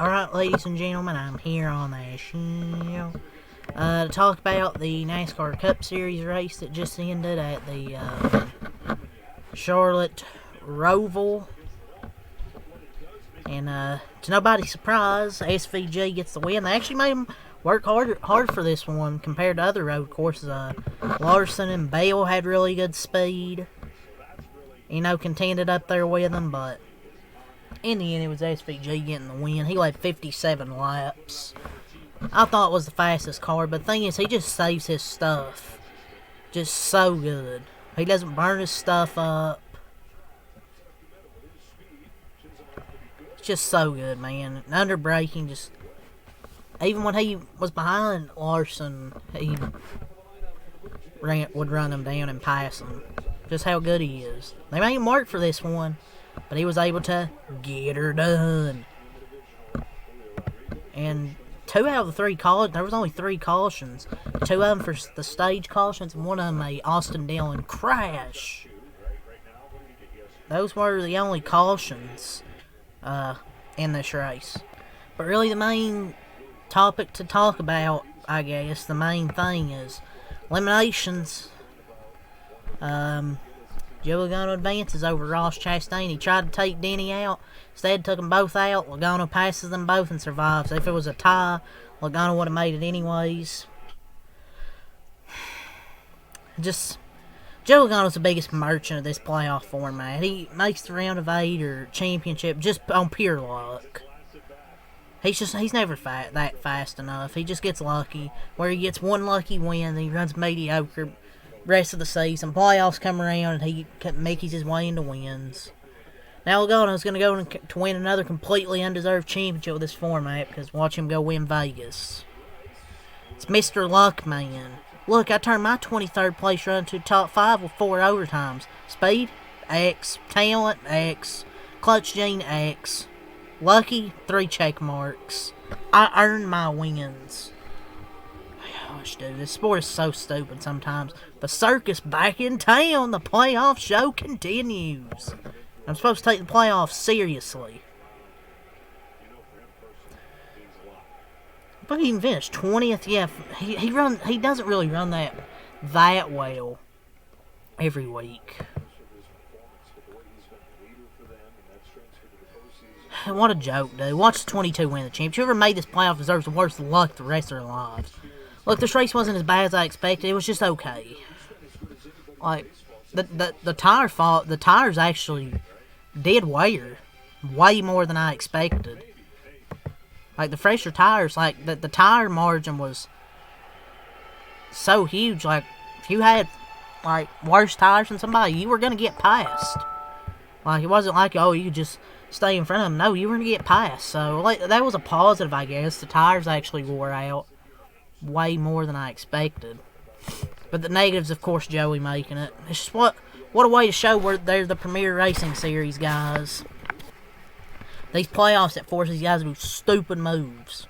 Alright, ladies and gentlemen, I'm here on the show to talk about the NASCAR Cup Series race that just ended at the Charlotte Roval. And to nobody's surprise, SVG gets the win. They actually made them work hard for this one compared to other road courses. Larson and Bell had really good speed. Contended up there with them, but in the end, it was SVG getting the win. He led 57 laps. I thought it was the fastest car, but the thing is, he just saves his stuff. Just so good. He doesn't burn his stuff up. It's just so good, man. Under braking, just... Even when he was behind Larson, he would run him down and pass him. Just how good he is. They made him work for this one, but he was able to get her done. And 2 out of the 3 cautions, there was only 3 cautions. 2 of them for the stage cautions, and 1 of them a Austin Dillon crash. Those were the only cautions in this race. But really the main topic to talk about, I guess, the main thing is eliminations. Joe Logano advances over Ross Chastain. He tried to take Denny out. Instead, took them both out. Logano passes them both and survives. If it was a tie, Logano would have made it anyways. Just, Joe Logano's the biggest merchant of this playoff format. He makes the round of 8 or championship just on pure luck. He's never that fast enough. He just gets lucky. Where he gets one lucky win, then he runs mediocre rest of the season. Playoffs come around and he makes his way into wins. Now Logano's going to go to win another completely undeserved championship with this format, because watch him go win Vegas. It's Mr. Luck, man. Look, I turned my 23rd place run to top 5 with 4 overtimes. Speed, X. Talent, X. Clutch gene, X. Lucky, 3 check marks. I earned my wins. Gosh, dude, this sport is so stupid sometimes. The circus back in town. The playoff show continues. I'm supposed to take the playoffs seriously. But he even finished 20th. Yeah, he doesn't really run that well every week. What a joke, dude. Watch the 22 win the championship. Whoever made this playoff deserves the worst luck the rest of their lives. Look, this race wasn't as bad as I expected. It was just okay. Like, the tires actually did wear way more than I expected. Like, the fresher tires, like, the tire margin was so huge. Like, if you had, like, worse tires than somebody, you were going to get passed. Like, it wasn't like, oh, you could just stay in front of them. No, you were going to get passed. So, like, that was a positive, I guess. The tires actually wore out way more than I expected. But the negatives, of course, Joey making it. It's just what a way to show where they're the premier racing series, guys. These playoffs that force these guys to do stupid moves.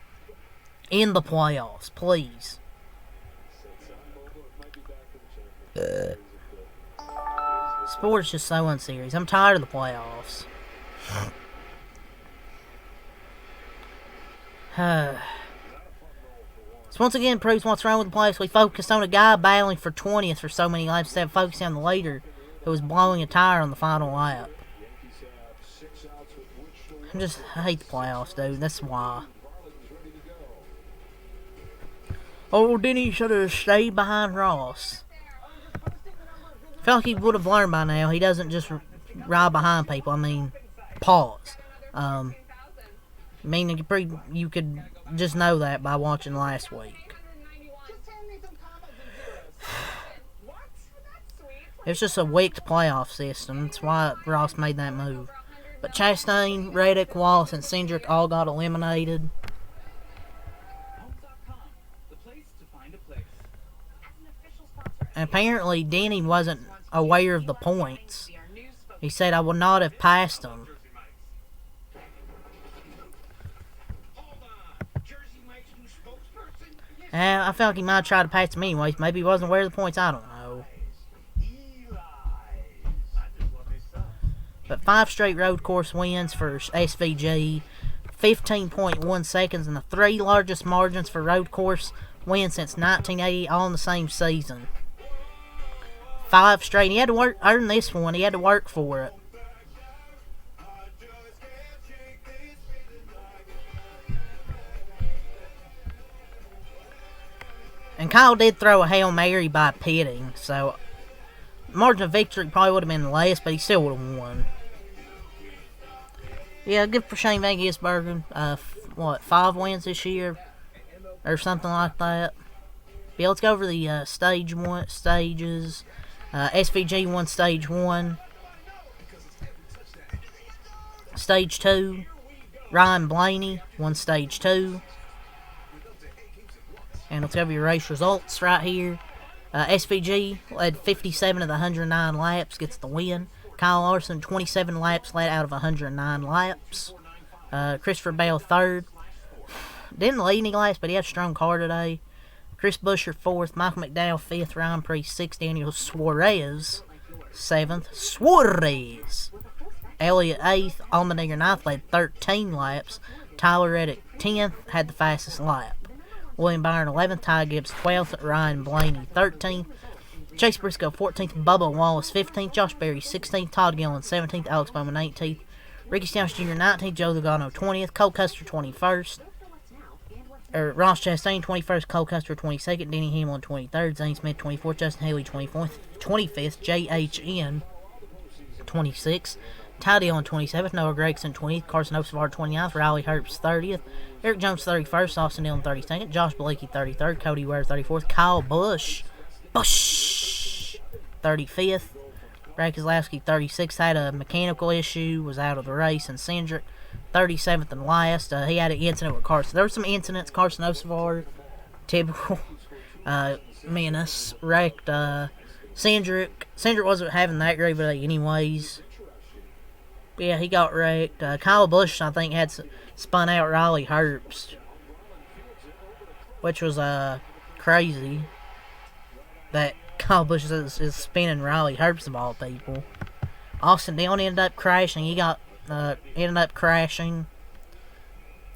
In the playoffs, please. Sport's just so unserious. I'm tired of the playoffs. This once again proves what's wrong with the place. We focused on a guy battling for 20th for so many laps instead of focusing on the leader who was blowing a tire on the final lap. I hate the playoffs, dude. That's why. Oh, Denny should have stayed behind Ross. I feel like he would have learned by now. He doesn't just ride behind people. I mean, pause. You could just know that by watching last week. It's just a wicked playoff system. That's why Ross made that move. But Chastain, Reddick, Wallace, and Cindric all got eliminated. And apparently, Denny wasn't aware of the points. He said, I would not have passed him. I feel like he might have tried to pass him anyways. Maybe he wasn't aware of the points. I don't know. But 5 straight road course wins for SVG. 15.1 seconds, and the 3 largest margins for road course wins since 1980, all in the same season. 5 straight. And he had to earn this one. He had to work for it. And Kyle did throw a Hail Mary by pitting, so margin of victory probably would have been less, but he still would have won. Yeah, good for Shane Van Gisbergen. 5 wins this year? Or something like that. Yeah, let's go over the stages. SVG won stage 1. Stage 2. Ryan Blaney won stage 2. And let's go over your race results right here. SVG led 57 of the 109 laps, gets the win. Kyle Larson, 27 laps led out of 109 laps. Christopher Bell, 3rd. Didn't lead any laps, but he had a strong car today. Chris Buescher, 4th. Michael McDowell, 5th. Ryan Preece, 6th. Daniel Suarez, 7th. Suarez. Elliott, 8th. Allmendinger, 9th, led 13 laps. Tyler Reddick, 10th, had the fastest lap. William Byron, 11th. Ty Gibbs, 12th. Ryan Blaney, 13th. Chase Briscoe, 14th. Bubba Wallace, 15th. Josh Berry, 16th. Todd Gillen, 17th. Alex Bowman, 18th. Ricky Stenhouse Jr., 19th. Joe Logano, 20th. Cole Custer, 21st. Ross Chastain, 21st. Cole Custer, 22nd. Denny Hamlin, 23rd. Zane Smith, 24th. Justin Haley, 24th. 25th. JHN, 26th. Ty Dillon, 27th. Noah Gregson, 20th. Carson Osevar, 29th. Riley Herbst, 30th. Eric Jones, 31st. Austin Dillon, 32nd. Josh Blakey, 33rd. Cody Ware, 34th. Kyle Busch, 35th. Brad Keselowski, 36th. Had a mechanical issue, was out of the race. And Cindric, 37th and last. He had an incident with Carson. There were some incidents. Carson Osevar, typical menace, wrecked. Cindric wasn't having that great of a day anyways. But yeah, he got wrecked. Kyle Busch, I think, had spun out Riley Herbst, which was crazy that Kyle Busch is spinning Riley Herbst of all people. Austin Dillon ended up crashing. He ended up crashing.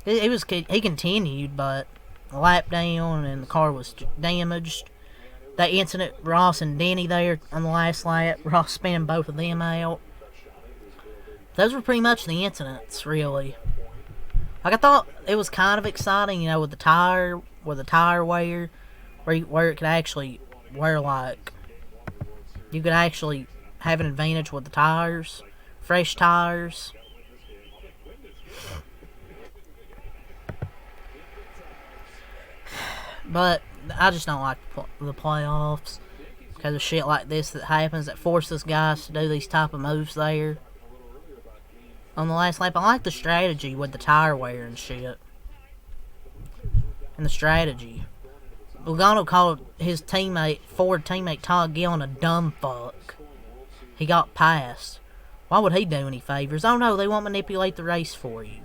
He continued, but a lap down and the car was damaged. That incident, Ross and Denny there on the last lap, Ross spinning both of them out. Those were pretty much the incidents, really. Like, I thought it was kind of exciting, you know, with the tire wear, where it could actually, you could actually have an advantage with the tires, fresh tires. But I just don't like the playoffs because of shit like this that happens that forces guys to do these type of moves there. On the last lap, I like the strategy with the tire wear and shit. And the strategy. Logano called his Ford teammate Todd Gillen a dumb fuck. He got passed. Why would he do any favors? Oh no, they won't manipulate the race for you.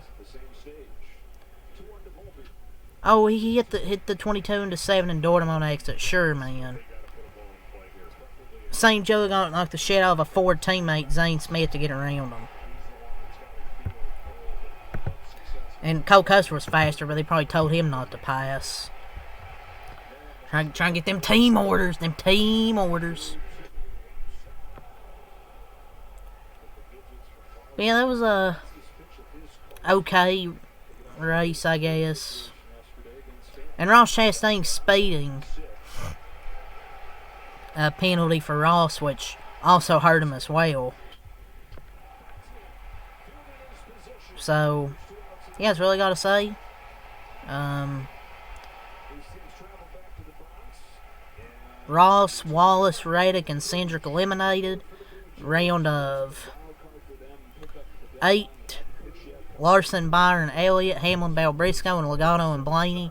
Oh, he hit the 22 into 7 and doored him on exit. Sure, man. Same Joe Logano knocked the shit out of a Ford teammate, Zane Smith, to get around him. And Cole Custer was faster, but they probably told him not to pass. Try and get them team orders. But yeah, that was a okay race, I guess. And Ross Chastain speeding. A penalty for Ross, which also hurt him as well. So, yeah, that's really got to say. Ross, Wallace, Reddick, and Cindric eliminated. Round of 8. Larson, Byron, Elliott, Hamlin, Bell, Briscoe, and Logano and Blaney.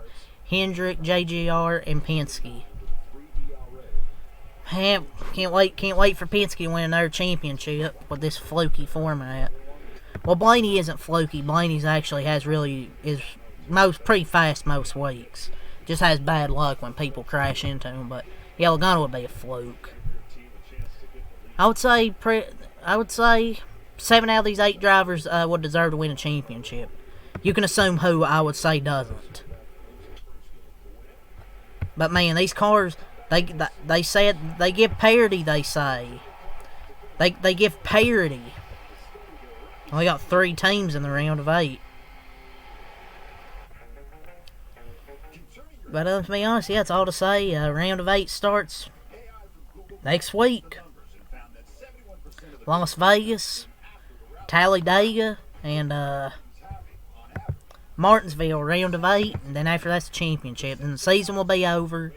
Hendrick, JGR, and Penske. Can't wait for Penske to win another championship with this fluky format. Well, Blaney isn't fluky. Blaney's actually is pretty fast most weeks. Just has bad luck when people crash into him. But yeah, Logano would be a fluke. I would say 7 out of these 8 drivers would deserve to win a championship. you can assume who I would say doesn't. But man, these cars, they said they give parity. They say they give parity. We got 3 teams in the round of 8. But to be honest, yeah, it's all to say. Round of 8 starts next week. Las Vegas, Talladega, and Martinsville, round of 8. And then after that's the championship. And the season will be over.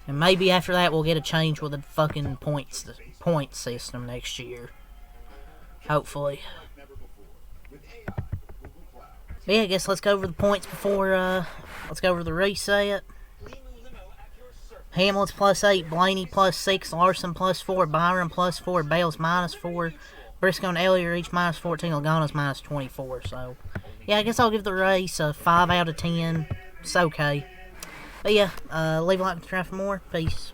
And maybe after that we'll get a change with the fucking point system next year. Hopefully. But yeah, I guess let's go over the points before, let's go over the reset. Hamlin's +8, Blaney +6, Larson +4, Byron +4, Bales -4, Briscoe and Elliott are each -14, Logano's -24. So, yeah, I guess I'll give the race a 5 out of 10. It's okay. But yeah, leave a like and subscribe for more. Peace.